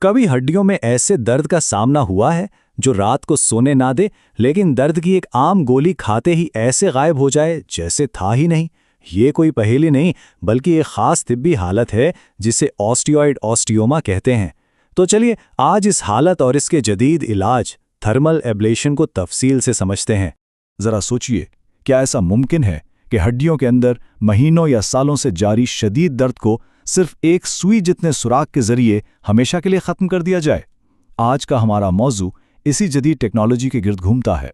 कभी हड्डियों में ऐसे दर्द का सामना हुआ है जो रात को सोने ना दे, लेकिन दर्द की एक आम गोली खाते ही ऐसे गायब हो जाए जैसे था ही नहीं। ये कोई पहेली नहीं, बल्कि एक खास तिब्बी हालत है जिसे ऑस्टियोइड ऑस्टियोमा कहते हैं। तो चलिए आज इस हालत और इसके जदीद इलाज थर्मल एब्लेशन को तफसील से समझते हैं। जरा सोचिए, क्या ऐसा मुमकिन है कि हड्डियों के अंदर महीनों या सालों से जारी शदीद दर्द को सिर्फ एक सुई जितने सुराख के जरिए हमेशा के लिए खत्म कर दिया जाए? आज का हमारा मौजू इसी जदीद टेक्नोलॉजी के गिर्द घूमता है।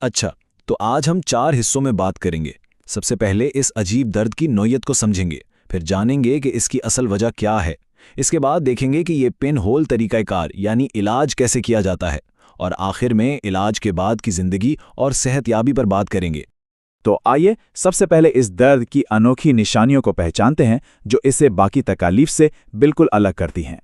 अच्छा, तो आज हम 4 हिस्सों में बात करेंगे। सबसे पहले इस अजीब दर्द की नौयत को समझेंगे, फिर जानेंगे कि इसकी असल वजह क्या है। इसके बाद देखेंगे कि ये पिन होल तरीक़ाकार यानी इलाज कैसे किया जाता है, और आखिर में इलाज के बाद की जिंदगी और सेहतयाबी पर बात करेंगे। तो आइए सबसे पहले इस दर्द की अनोखी निशानियों को पहचानते हैं जो इसे बाकी तकालीफ से बिल्कुल अलग करती हैं।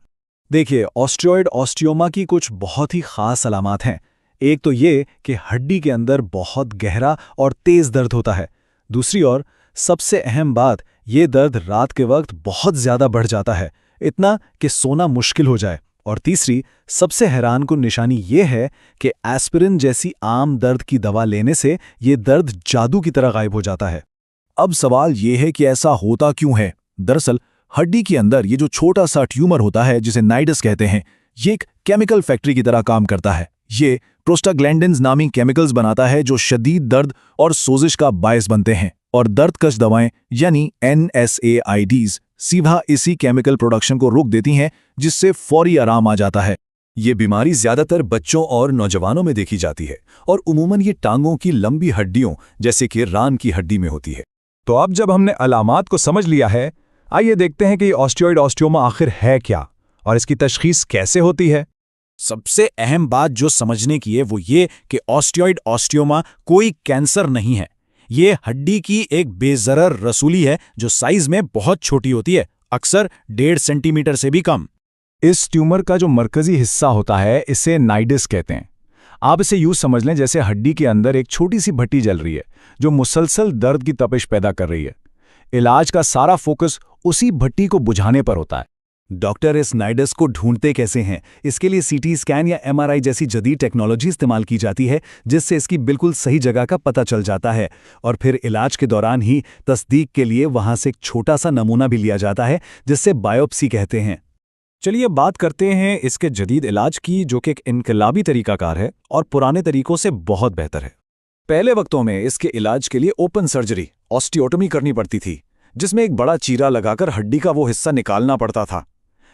देखिए, ऑस्टियोइड ऑस्टियोमा की कुछ बहुत ही खास अलामात हैं। एक तो ये कि हड्डी के अंदर बहुत गहरा और तेज दर्द होता है। दूसरी ओर सबसे अहम बात, ये दर्द रात के वक्त बहुत ज्यादा बढ़ जाता है, इतना कि सोना मुश्किल हो जाए। और तीसरी सबसे हैरान कुन निशानी ये है कि एस्पिरिन जैसी आम दर्द की दवा लेने से ये दर्द जादू की तरह गायब हो जाता है। अब सवाल ये है कि ऐसा होता क्यों है? दरअसल हड्डी के अंदर ये जो छोटा सा ट्यूमर होता है जिसे नाइडस कहते हैं, ये एक केमिकल फैक्ट्री की तरह काम करता है। ये प्रोस्टाग्लैंडिन्स नामी केमिकल्स बनाता है जो शदीद दर्द और सोजिश का बायस बनते हैं, और दर्दकश दवाएं यानी NSAIDs सीधा इसी केमिकल प्रोडक्शन को रोक देती हैं, जिससे फौरी आराम आ जाता है। ये बीमारी ज्यादातर बच्चों और नौजवानों में देखी जाती है, और उमूमन ये टांगों की लंबी हड्डियों जैसे कि रान की हड्डी में होती है। तो अब जब हमने अलामात को समझ लिया है, आइए देखते हैं कि ऑस्टियोइड ऑस्टियोमा आखिर है क्या और इसकी तशखीस कैसे होती है। सबसे अहम बात जो समझने की है वो ये कि ऑस्टियोइड ऑस्टियोमा कोई कैंसर नहीं है। ये हड्डी की एक बेजरर रसूली है जो साइज में बहुत छोटी होती है, अक्सर 1.5 सेंटीमीटर से भी कम। इस ट्यूमर का जो मरकजी हिस्सा होता है इसे नाइडस कहते हैं। आप इसे यूं समझ लें जैसे हड्डी के अंदर एक छोटी सी भट्टी जल रही है जो मुसलसल दर्द की तपिश पैदा कर रही है। इलाज का सारा फोकस उसी भट्टी को बुझाने पर होता है। डॉक्टर इस नाइडस को ढूंढते कैसे हैं? इसके लिए CT स्कैन या MRI जैसी जदीद टेक्नोलॉजी इस्तेमाल की जाती है, जिससे इसकी बिल्कुल सही जगह का पता चल जाता है। और फिर इलाज के दौरान ही तस्दीक के लिए वहां से एक छोटा सा नमूना भी लिया जाता है, जिससे बायोप्सी कहते हैं। चलिए बात करते हैं इसके जदीद इलाज की, जो कि एक इनकलाबी तरीकाकार है और पुराने तरीकों से बहुत बेहतर है। पहले वक्तों में इसके इलाज के लिए ओपन सर्जरी ऑस्टियोटमी करनी पड़ती थी, जिसमें एक बड़ा चीरा लगाकर हड्डी का वो हिस्सा निकालना पड़ता था।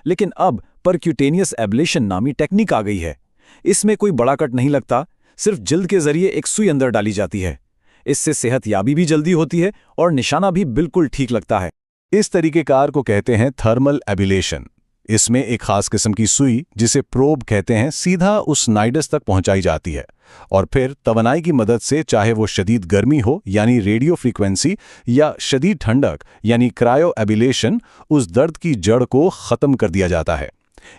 लेकिन अब परक्यूटेनियस एब्लेशन नामी टेक्निक आ गई है। इसमें कोई बड़ा कट नहीं लगता, सिर्फ जिल्द के जरिए एक सुई अंदर डाली जाती है। इससे सेहतयाबी भी जल्दी होती है और निशाना भी बिल्कुल ठीक लगता है। इस तरीकेकार को कहते हैं थर्मल एब्लेशन। इसमें एक खास किस्म की सुई, जिसे प्रोब कहते हैं, सीधा उस नाइडस तक पहुंचाई जाती है, और फिर तवानाई की मदद से, चाहे वो शदीद गर्मी हो यानी रेडियो फ्रीक्वेंसी या शदीद ठंडक यानी क्रायो एब्लेशन, उस दर्द की जड़ को ख़त्म कर दिया जाता है।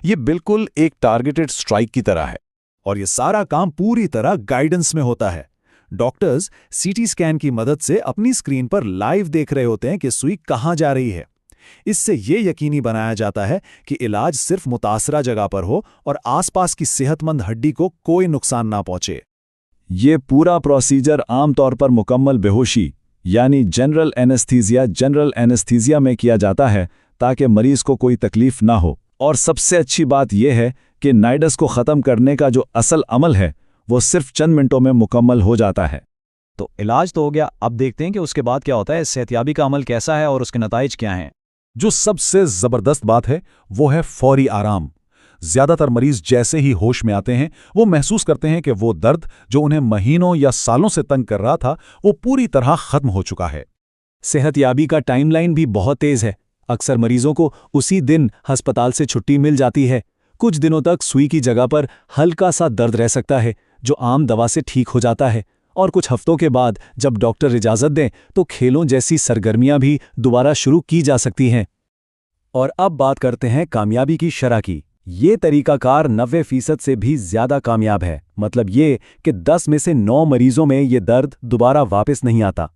ये बिल्कुल एक टारगेटेड स्ट्राइक की तरह है, और ये सारा काम पूरी तरह गाइडेंस में होता है। डॉक्टर्स CT स्कैन की मदद से अपनी स्क्रीन पर लाइव देख रहे होते हैं कि सुई कहाँ जा रही है। इससे ये यकीनी बनाया जाता है कि इलाज सिर्फ मुतासरा जगह पर हो और आसपास की सेहतमंद हड्डी को कोई नुकसान ना पहुंचे। ये पूरा प्रोसीजर आमतौर पर मुकम्मल बेहोशी यानी जनरल एनेस्थीसिया में किया जाता है, ताकि मरीज को कोई तकलीफ ना हो। और सबसे अच्छी बात यह है कि नाइडस को ख़त्म करने का जो असल अमल है वो सिर्फ चंद मिनटों में मुकम्मल हो जाता है। तो इलाज तो हो गया, अब देखते हैं कि उसके बाद क्या होता है। सेहतयाबी का अमल कैसा है और उसके नताइज क्या हैं। जो सबसे जबरदस्त बात है वो है फौरी आराम। ज्यादातर मरीज जैसे ही होश में आते हैं, वो महसूस करते हैं कि वो दर्द जो उन्हें महीनों या सालों से तंग कर रहा था, वो पूरी तरह खत्म हो चुका है। सेहतयाबी का टाइमलाइन भी बहुत तेज है। अक्सर मरीजों को उसी दिन अस्पताल से छुट्टी मिल जाती है। कुछ दिनों तक सुई की जगह पर हल्का सा दर्द रह सकता है, जो आम दवा से ठीक हो जाता है। और कुछ हफ्तों के बाद जब डॉक्टर इजाज़त दें तो खेलों जैसी सरगर्मियां भी दोबारा शुरू की जा सकती हैं। और अब बात करते हैं कामयाबी की शरह की। ये तरीकाकार 90% से भी ज़्यादा कामयाब है। मतलब ये कि 10 में से 9 मरीजों में ये दर्द दोबारा वापस नहीं आता।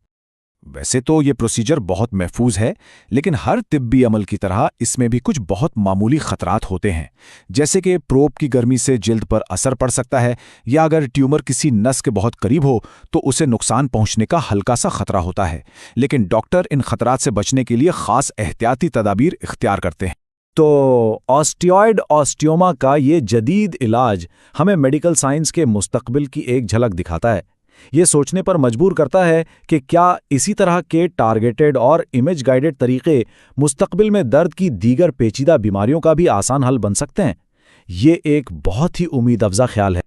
वैसे तो ये प्रोसीजर बहुत महफूज है, लेकिन हर तिब्बी अमल की तरह इसमें भी कुछ बहुत मामूली खतरात होते हैं। जैसे कि प्रोब की गर्मी से जिल्द पर असर पड़ सकता है, या अगर ट्यूमर किसी नस के बहुत करीब हो तो उसे नुकसान पहुंचने का हल्का सा खतरा होता है। लेकिन डॉक्टर इन खतरात से बचने के लिए खास एहतियाती तदाबीर इख्तियार करते हैं। तो ऑस्टियोइड ऑस्टियोमा का ये जदीद इलाज हमें मेडिकल साइंस के मुस्तकबिल की एक झलक दिखाता है। ये सोचने पर मजबूर करता है कि क्या इसी तरह के टारगेटेड और इमेज गाइडेड तरीके मुस्तकबिल में दर्द की दीगर पेचीदा बीमारियों का भी आसान हल बन सकते हैं। ये एक बहुत ही उम्मीद अफजा ख्याल है।